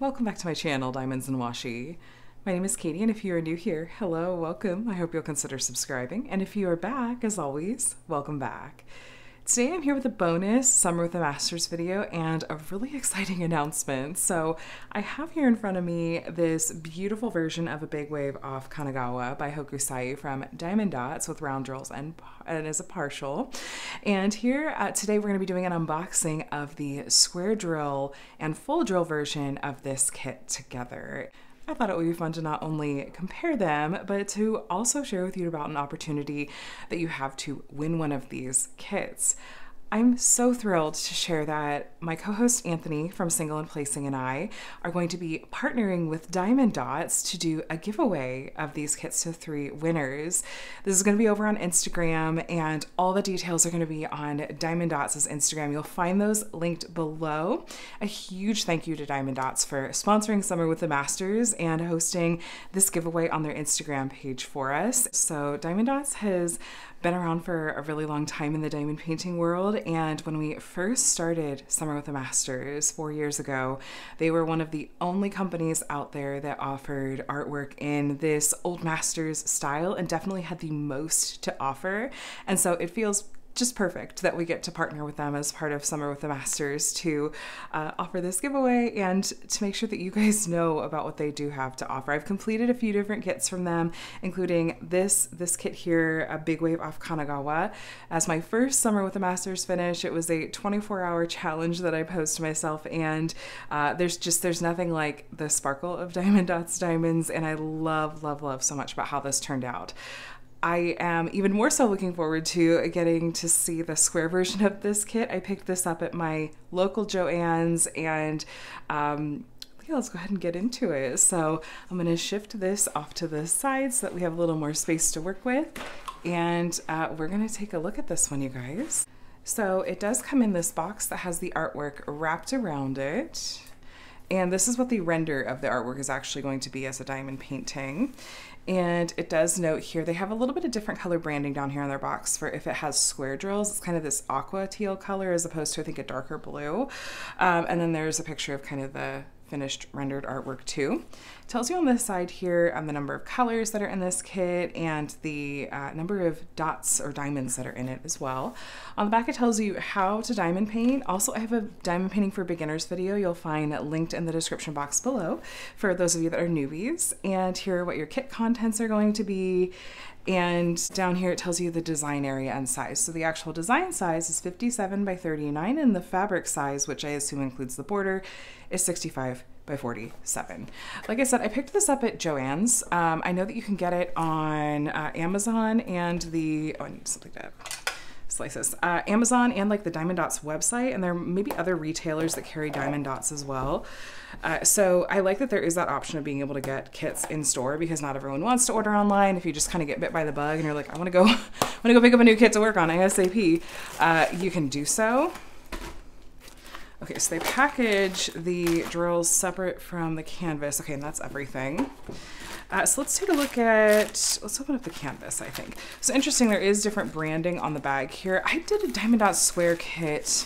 welcome back to my channel, Diamonds and Washi. My name is Katie, and if you are new here, hello, welcome. I hope you'll consider subscribing, and if you are back, as always, welcome back. Today I'm here with a bonus Summer with the Masters video and a really exciting announcement. So I have here in front of me this beautiful version of a big wave off Kanagawa by Hokusai from Diamond Dotz with round drills and as a partial. And here today we're going to be doing an unboxing of the square drill and full drill version of this kit together. I thought it would be fun to not only compare them, but to also share with you about an opportunity that you have to win one of these kits. I'm so thrilled to share that my co-host Anthony from Single and Placing and I are going to be partnering with Diamond Dotz to do a giveaway of these kits to 3 winners. This is going to be over on Instagram, and all the details are going to be on Diamond Dotz's Instagram. You'll find those linked below. A huge thank you to Diamond Dotz for sponsoring Summer with the Masters and hosting this giveaway on their Instagram page for us. So Diamond Dotz has been around for a really long time in the diamond painting world, and when we first started Summer with the Masters 4 years ago, they were one of the only companies out there that offered artwork in this old masters style and definitely had the most to offer. And so it feels just perfect that we get to partner with them as part of Summer with the Masters to offer this giveaway and to make sure that you guys know about what they do have to offer. I've completed a few different kits from them, including this kit here, a big wave off Kanagawa. As my first Summer with the Masters finish, it was a 24-hour challenge that I posed to myself, and there's nothing like the sparkle of Diamond Dotz diamonds, and I love so much about how this turned out. I am even more so looking forward to getting to see the square version of this kit. I picked this up at my local Joann's, and yeah, let's go ahead and get into it. So I'm going to shift this off to the side so that we have a little more space to work with, and we're going to take a look at this one, you guys. So it does come in this box that has the artwork wrapped around it. And this is what the render of the artwork is actually going to be as a diamond painting. And it does note here, they have a little bit of different color branding down here on their box for if it has square drills. It's kind of this aqua teal color as opposed to, I think, a darker blue. And then there's a picture of kind of the finished rendered artwork too. It tells you on this side here the number of colors that are in this kit and the number of dots or diamonds that are in it as well. On the back it tells you how to diamond paint. Also, I have a diamond painting for beginners video you'll find linked in the description box below for those of you that are newbies. And here are what your kit contents are going to be. And down here it tells you the design area and size. So the actual design size is 57 by 39, and the fabric size, which I assume includes the border, is 65 by 47. Like I said, I picked this up at Joann's. I know that you can get it on Amazon and the, oh, I need something to slice this. Amazon and like the Diamond Dotz website, and there may be other retailers that carry Diamond Dotz as well. So I like that there is that option of being able to get kits in store, because not everyone wants to order online. If you just kind of get bit by the bug and you're like, I want to go pick up a new kit to work on ASAP, you can do so. Okay, so they package the drills separate from the canvas. Okay, and that's everything. So let's take a look at, let's open up the canvas, I think. So interesting, there is different branding on the bag here. I did a Diamond Dotz square kit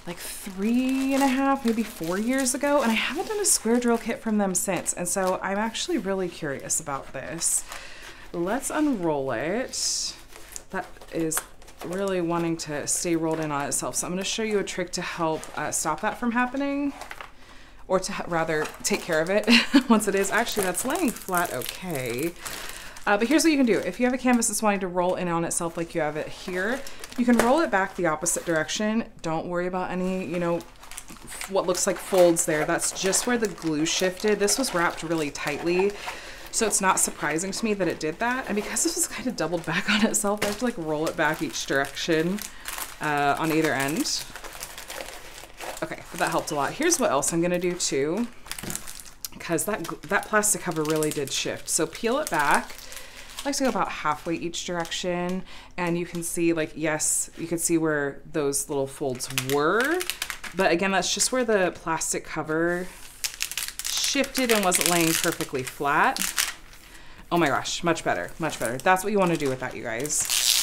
like 3.5, maybe 4 years ago, and I haven't done a square drill kit from them since. And so I'm actually really curious about this. Let's unroll it. That is really wanting to stay rolled in on itself. So I'm going to show you a trick to help stop that from happening, or to rather take care of it once it is. Actually, that's laying flat okay. But here's what you can do. If you have a canvas that's wanting to roll in on itself like you have it here, you can roll it back the opposite direction. Don't worry about any, you know, what looks like folds there. That's just where the glue shifted. This was wrapped really tightly, so it's not surprising to me that it did that. And because this was kind of doubled back on itself, I have to like roll it back each direction on either end. Okay, but that helped a lot. Here's what else I'm gonna do too, because that plastic cover really did shift. So peel it back. I like to go about halfway each direction, and you can see, like, yes, you can see where those little folds were, but again, that's just where the plastic cover shifted and wasn't laying perfectly flat. Oh my gosh, much better, much better. That's what you want to do with that, you guys.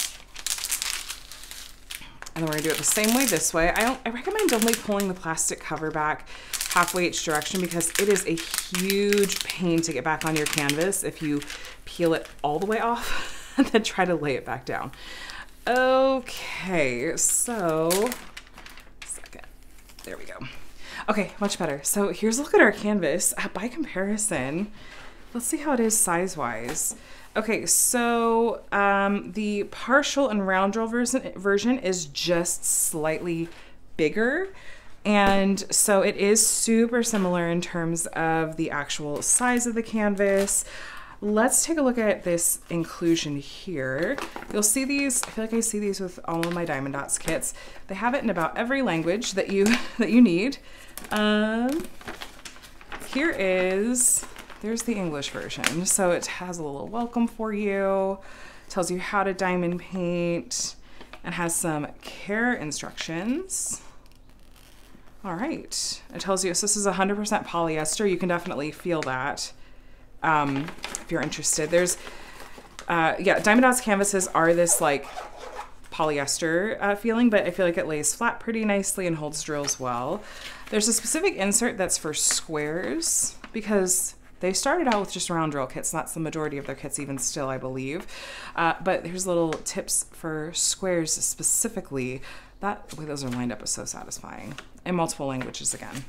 And then we're gonna do it the same way this way. I recommend only pulling the plastic cover back halfway each direction because it is a huge pain to get back on your canvas if you peel it all the way off and then try to lay it back down. Okay, so, second, there we go. Okay, much better. So here's a look at our canvas. By comparison, let's see how it is size-wise. Okay, so the partial and round drill version is just slightly bigger. And so it is super similar in terms of the actual size of the canvas. Let's take a look at this inclusion here. You'll see these, I feel like I see these with all of my Diamond Dotz kits. They have it in about every language that you need. Here is, there's the English version. So it has a little welcome for you, tells you how to diamond paint, and has some care instructions. All right, it tells you, so this is 100% polyester. You can definitely feel that. If you're interested, there's, yeah, Diamond Dotz canvases are this like polyester feeling, but I feel like it lays flat pretty nicely and holds drills well. There's a specific insert that's for squares because they started out with just round drill kits, and that's the majority of their kits even still, I believe. But here's little tips for squares specifically. That, the way those are lined up is so satisfying. In multiple languages again.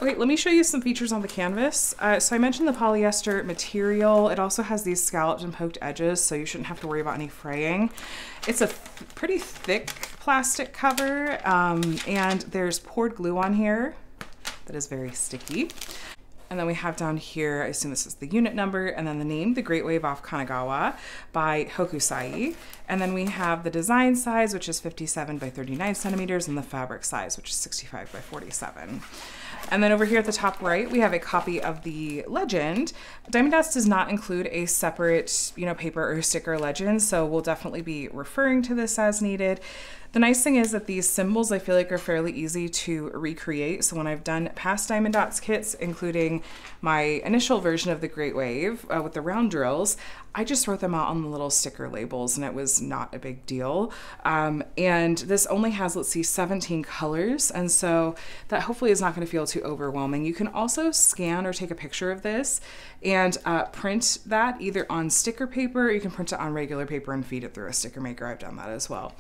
Okay, let me show you some features on the canvas. So I mentioned the polyester material. It also has these scalloped and poked edges, so you shouldn't have to worry about any fraying. It's a pretty thick plastic cover, and there's poured glue on here that is very sticky. And then we have down here, I assume this is the unit number, and then the name, The Great Wave off Kanagawa by Hokusai. And then we have the design size, which is 57 by 39 centimeters, and the fabric size, which is 65 by 47. And then over here at the top right, we have a copy of the legend. Diamond Dotz does not include a separate, paper or sticker legend, so we'll definitely be referring to this as needed. The nice thing is that these symbols I feel like are fairly easy to recreate. So when I've done past Diamond Dotz kits, including my initial version of the Great Wave with the round drills, I just wrote them out on the little sticker labels and it was not a big deal. And this only has, let's see, 17 colors. And so that hopefully is not going to feel too overwhelming. You can also scan or take a picture of this and print that either on sticker paper, or you can print it on regular paper and feed it through a sticker maker. I've done that as well.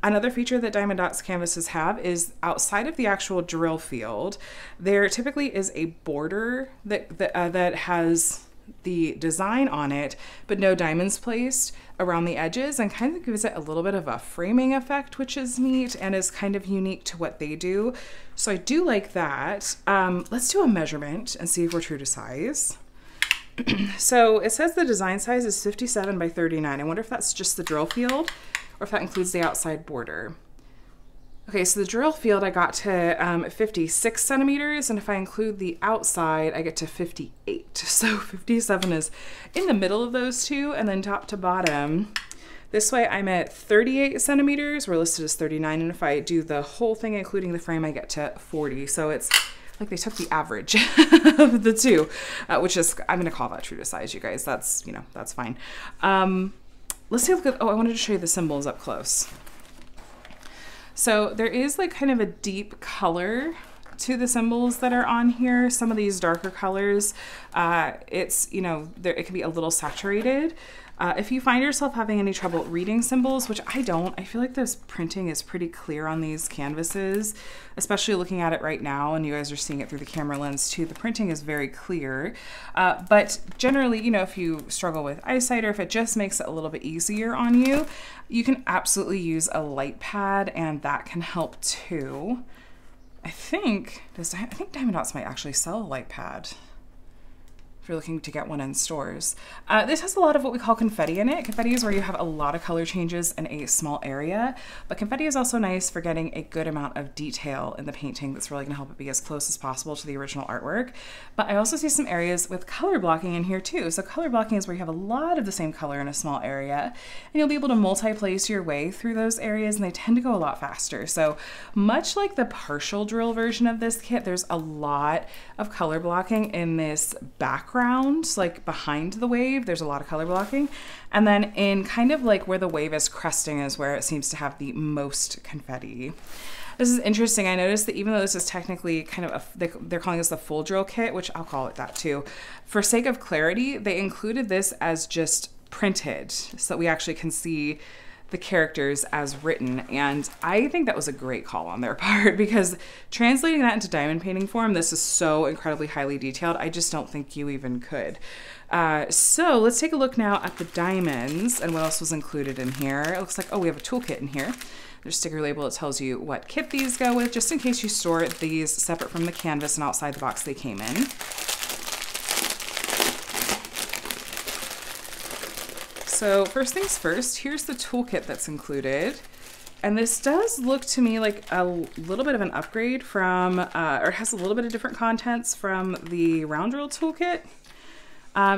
Another feature that Diamond Dotz canvases have is outside of the actual drill field, there typically is a border that has the design on it, but no diamonds placed around the edges, and kind of gives it a little bit of a framing effect, which is neat and is kind of unique to what they do. So I do like that. Let's do a measurement and see if we're true to size. So it says the design size is 57 by 39. I wonder if that's just the drill field or if that includes the outside border. Okay, so the drill field I got to 56 centimeters, and if I include the outside, I get to 58. So 57 is in the middle of those two, and then top to bottom. This way I'm at 38 centimeters, we're listed as 39, and if I do the whole thing, including the frame, I get to 40. So it's like they took the average of the two, which is, I'm gonna call that true to size, you guys. That's, that's fine. Let's take a look at, I wanted to show you the symbols up close. So there is like kind of a deep color to the symbols that are on here. Some of these darker colors, it's, it can be a little saturated. If you find yourself having any trouble reading symbols, which I don't, I feel like this printing is pretty clear on these canvases, especially looking at it right now, and you guys are seeing it through the camera lens too. The printing is very clear, but generally, if you struggle with eyesight or if it just makes it a little bit easier on you, you can absolutely use a light pad, and that can help too. I think Diamond Dotz might actually sell a light pad if you're looking to get one in stores. This has a lot of what we call confetti in it. Confetti is where you have a lot of color changes in a small area, but confetti is also nice for getting a good amount of detail in the painting that's really gonna help it be as close as possible to the original artwork. But I also see some areas with color blocking in here too. So color blocking is where you have a lot of the same color in a small area, and you'll be able to multi-place your way through those areas, and they tend to go a lot faster. So much like the partial drill version of this kit, there's a lot of color blocking in this background, like behind the wave, there's a lot of color blocking. And then in kind of like where the wave is cresting is where it seems to have the most confetti. This is interesting. I noticed that even though this is technically kind of they're calling this the full drill kit, which I'll call it that too. For sake of clarity, they included this as just printed so that we actually can see the characters as written. And I think that was a great call on their part, because translating that into diamond painting form, this is so incredibly highly detailed. I just don't think you even could. So let's take a look now at the diamonds and what else was included in here. It looks like, oh, we have a toolkit in here. There's a sticker label that tells you what kit these go with, just in case you store these separate from the canvas and outside the box they came in. So first things first, here's the toolkit that's included. And this does look to me like a little bit of an upgrade from, or has a little bit of different contents from the round drill toolkit.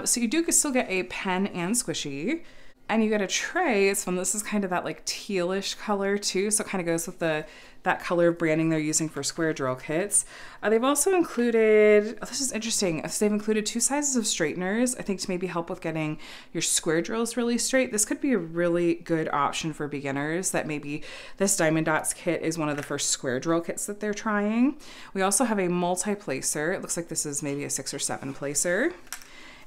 So you do still get a pen and squishy, and you get a tray. It's this is kind of that like tealish color too. So it kind of goes with that color of branding they're using for square drill kits. They've also included, this is interesting, so they've included 2 sizes of straighteners, I think to maybe help with getting your square drills really straight. This could be a really good option for beginners, that maybe this Diamond Dotz kit is one of the first square drill kits that they're trying. We also have a multi-placer. It looks like this is maybe a 6 or 7 placer.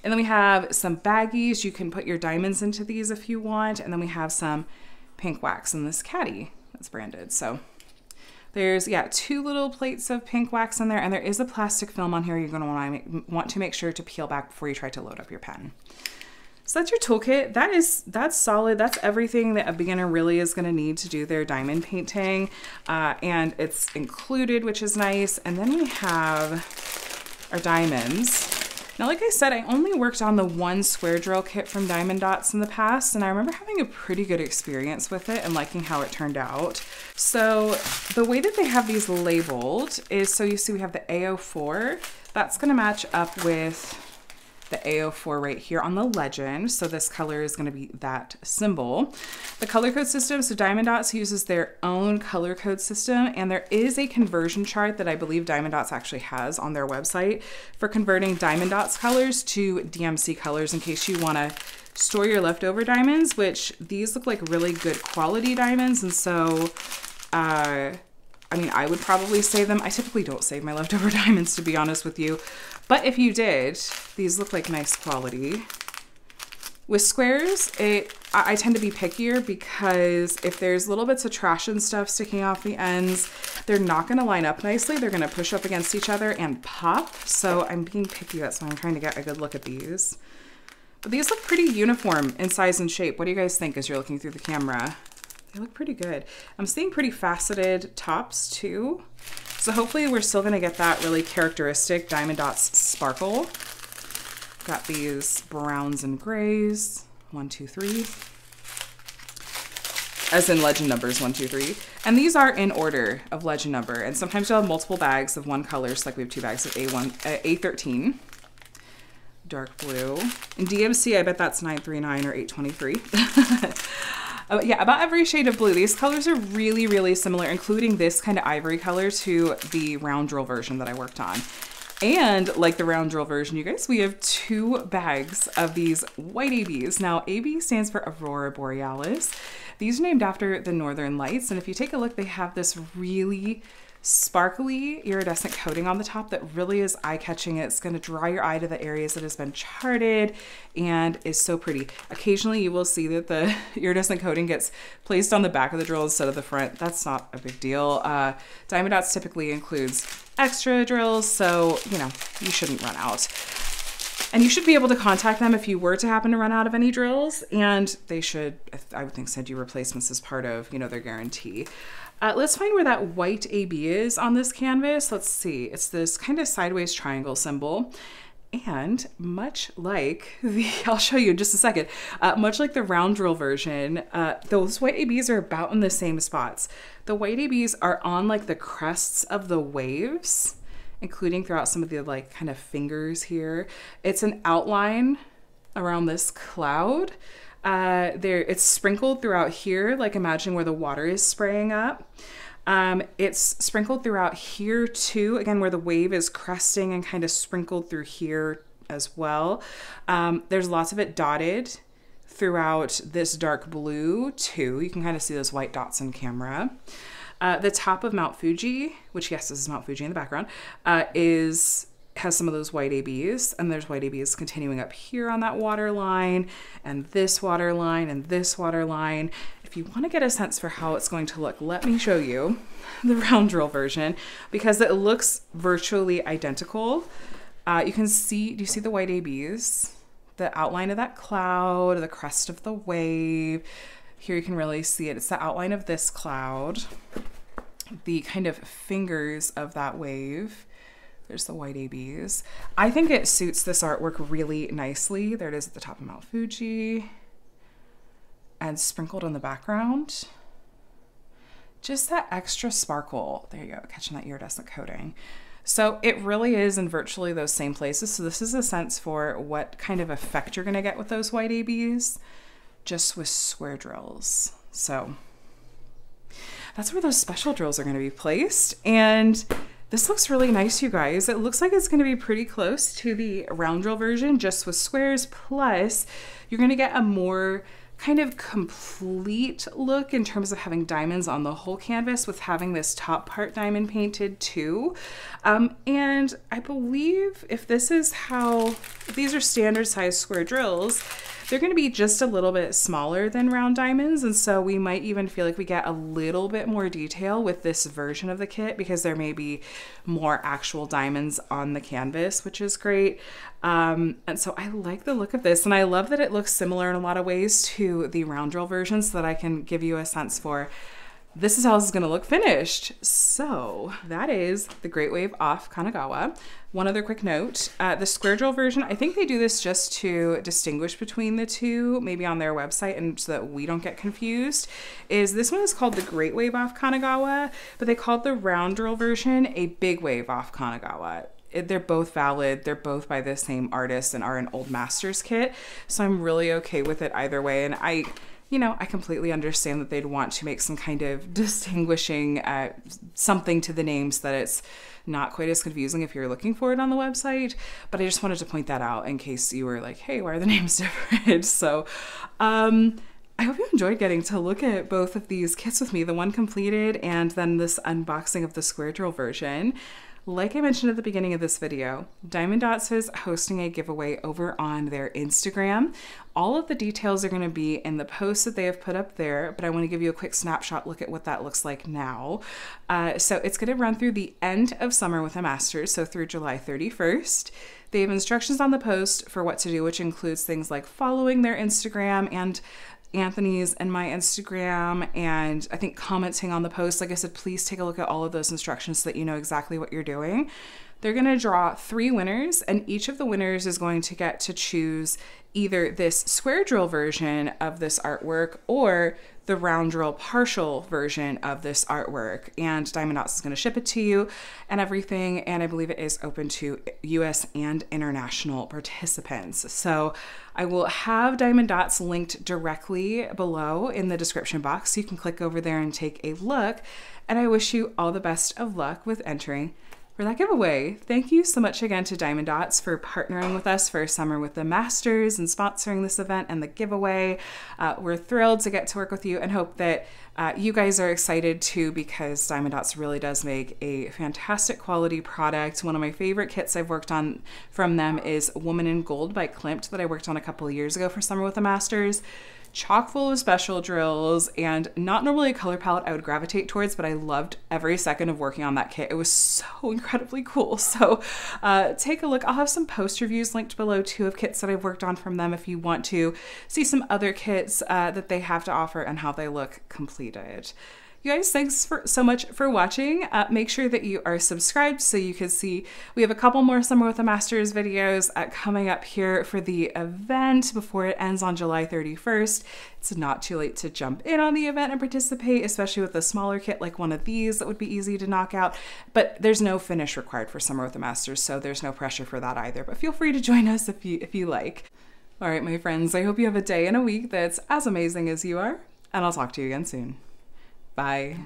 And then we have some baggies. You can put your diamonds into these if you want. And then we have some pink wax in this caddy that's branded. So there's, yeah, 2 little plates of pink wax in there. And there is a plastic film on here you're going to want to make sure to peel back before you try to load up your pen. So that's your toolkit. That's solid. That's everything that a beginner really is going to need to do their diamond painting. And it's included, which is nice. And then we have our diamonds. Now, like I said, I only worked on the 1 square drill kit from Diamond Dotz in the past, and I remember having a pretty good experience with it and liking how it turned out. So the way that they have these labeled is, so you see we have the A04. That's going to match up with the A04 right here on the legend. So this color is going to be that symbol. The color code system, so Diamond Dotz uses their own color code system, and there is a conversion chart that I believe Diamond Dotz actually has on their website for converting Diamond Dotz colors to DMC colors in case you want to store your leftover diamonds, which these look like really good quality diamonds. And so, I mean, I would probably save them. I typically don't save my leftover diamonds, to be honest with you. But if you did, these look like nice quality. With squares, I tend to be pickier, because if there's little bits of trash and stuff sticking off the ends, they're not going to line up nicely. They're going to push up against each other and pop. So I'm being picky. That's why I'm trying to get a good look at these. But these look pretty uniform in size and shape. What do you guys think as you're looking through the camera? They look pretty good. I'm seeing pretty faceted tops too. So hopefully we're still gonna get that really characteristic Diamond Dotz sparkle. Got these browns and grays, 1, 2, 3. As in legend numbers, 1, 2, 3. And these are in order of legend number. And sometimes you'll have multiple bags of one color. So like we have 2 bags of A13. Dark blue. In DMC, I bet that's 939 or 823. Yeah, about every shade of blue. These colors are really, really similar, including this kind of ivory color to the round drill version that I worked on. And like the round drill version, you guys, we have 2 bags of these white ABs. Now, AB stands for Aurora Borealis. These are named after the Northern Lights. And if you take a look, they have this really sparkly iridescent coating on the top that really is eye-catching. It's going to draw your eye to the areas that has been charted and is so pretty. Occasionally you will see that the iridescent coating gets placed on the back of the drill instead of the front. That's not a big deal. Diamond Dotz typically includes extra drills, so you know, you shouldn't run out. And you should be able to contact them if you were to happen to run out of any drills, and they should, I would think, send you replacements as part of, you know, their guarantee. Let's find where that white AB is on this canvas. Let's see. It's this kind of sideways triangle symbol. And much like the, I'll show you in just a second, much like the round drill version, those white ABs are about in the same spots. The white ABs are on like the crests of the waves, including throughout some of the like kind of fingers here. It's an outline around this cloud. It's sprinkled throughout here, like imagine where the water is spraying up. It's sprinkled throughout here too, again, where the wave is cresting, and kind of sprinkled through here as well. There's lots of it dotted throughout this dark blue too. You can kind of see those white dots in camera. The top of Mount Fuji, which yes, this is Mount Fuji in the background, has some of those white ABs, and there's white ABs continuing up here on that water line, and this water line, and this water line. If you want to get a sense for how it's going to look, let me show you the round drill version, because it looks virtually identical. You can see, do you see the white ABs? The outline of that cloud, the crest of the wave. Here you can really see it. It's the outline of this cloud, the kind of fingers of that wave. There's the white ABs. I think it suits this artwork really nicely. There it is at the top of Mount Fuji, and sprinkled in the background. Just that extra sparkle. There you go, catching that iridescent coating. So it really is in virtually those same places. So this is a sense for what kind of effect you're gonna get with those white ABs, just with square drills. So that's where those special drills are gonna be placed. And this looks really nice, you guys. It looks like it's gonna be pretty close to the round drill version, just with squares, plus you're gonna get a more kind of complete look in terms of having diamonds on the whole canvas, with having this top part diamond painted too. And I believe if these are standard size square drills, they're going to be just a little bit smaller than round diamonds. And so we might even feel like we get a little bit more detail with this version of the kit, because there may be more actual diamonds on the canvas, which is great. And so I like the look of this, and I love that it looks similar in a lot of ways to the round drill version, so that I can give you a sense for this is how this is going to look finished. So that is the Great Wave off Kanagawa. One other quick note, the square drill version, I think they do this just to distinguish between the two, maybe on their website, and so that we don't get confused, is this one is called the Great Wave off Kanagawa, but they called the round drill version a Big Wave off Kanagawa. They're both valid. They're both by the same artist and are an old masters kit. So I'm really okay with it either way. And I completely understand that they'd want to make some kind of distinguishing something to the names, that it's not quite as confusing if you're looking for it on the website. But I just wanted to point that out in case you were like, hey, why are the names different? So I hope you enjoyed getting to look at both of these kits with me, the one completed and then this unboxing of the square drill version. Like I mentioned at the beginning of this video, Diamond Dotz is hosting a giveaway over on their Instagram. All of the details are going to be in the post that they have put up there, but I want to give you a quick snapshot look at what that looks like now. So it's going to run through the end of summer with a master's, so through July 31st. They have instructions on the post for what to do, which includes things like following their Instagram and Anthony's and my Instagram, and I think commenting on the post. Like I said, please take a look at all of those instructions so that you know exactly what you're doing. They're going to draw 3 winners, and each of the winners is going to get to choose either this square drill version of this artwork or the round drill partial version of this artwork. And Diamond Dotz is going to ship it to you and everything. And I believe it is open to US and international participants. So I will have Diamond Dotz linked directly below in the description box, so you can click over there and take a look. And I wish you all the best of luck with entering for that giveaway. Thank you so much again to Diamond Dotz for partnering with us for Summer with the Masters and sponsoring this event and the giveaway. We're thrilled to get to work with you and hope that you guys are excited too, because Diamond Dotz really does make a fantastic quality product. One of my favorite kits I've worked on from them is Woman in Gold by Klimt that I worked on a couple of years ago for Summer with the Masters. Chock full of special drills, and not normally a color palette I would gravitate towards, but I loved every second of working on that kit. It was so incredibly cool. So take a look. I'll have some post reviews linked below too of kits that I've worked on from them if you want to see some other kits that they have to offer and how they look completed. You guys, thanks so much for watching. Make sure that you are subscribed so you can see we have a couple more Summer with the Masters videos coming up here for the event before it ends on July 31st. It's not too late to jump in on the event and participate, especially with a smaller kit like one of these that would be easy to knock out. But there's no finish required for Summer with the Masters, so there's no pressure for that either. But feel free to join us if you like. All right, my friends, I hope you have a day and a week that's as amazing as you are, and I'll talk to you again soon. Bye.